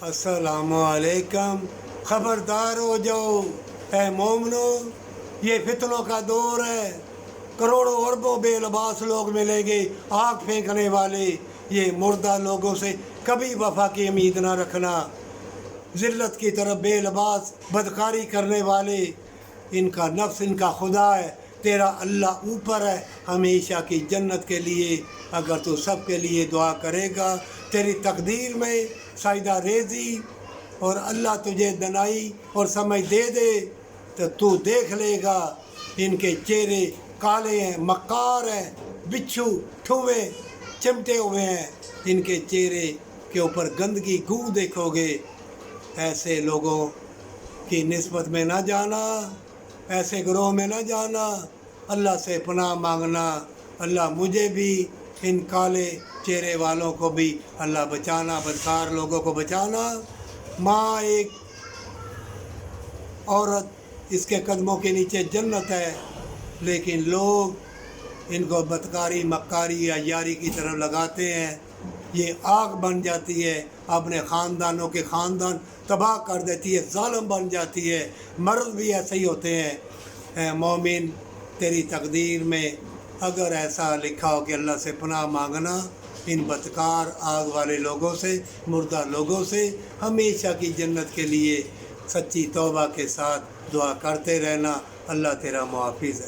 अस्सलाम वालेकुम। खबरदार हो जाओ ए मोमनो, ये फितनों का दौर है। करोड़ों अरबों बेलबास लोग मिलेंगे, आग फेंकने वाले। ये मुर्दा लोगों से कभी वफा की उम्मीद ना रखना। ज़िल्लत की तरफ बेलबास बदकारी करने वाले, इनका नफ्स इनका खुदा है। तेरा अल्लाह ऊपर है हमेशा की जन्नत के लिए। अगर तू सब के लिए दुआ करेगा, तेरी तकदीर में साइदा रेजी और अल्लाह तुझे दनाई और समझ दे दे तो तू देख लेगा। इनके चेहरे काले हैं, मक्कार हैं, बिच्छू ठुए चिमटे हुए हैं। इनके चेहरे के ऊपर गंदगी गू देखोगे। ऐसे लोगों की निस्बत में ना जाना, ऐसे ग्रोह में ना जाना। अल्लाह से पनाह मांगना, अल्लाह मुझे भी इन काले चेहरे वालों को भी अल्लाह बचाना, बदकार लोगों को बचाना। माँ एक औरत, इसके कदमों के नीचे जन्नत है, लेकिन लोग इनको बदकारी मक्कारी या यारी की तरफ लगाते हैं। ये आग बन जाती है, अपने ख़ानदानों के ख़ानदान तबाह कर देती है, ज़ालिम बन जाती है। मर्द भी ऐसे ही होते हैं। मोमिन, तेरी तकदीर में अगर ऐसा लिखा हो कि अल्लाह से पनाह मांगना, इन बदकार आग वाले लोगों से, मुर्दा लोगों से हमेशा की जन्नत के लिए सच्ची तौबा के साथ दुआ करते रहना। अल्लाह तेरा मुहाफ़िज़ है।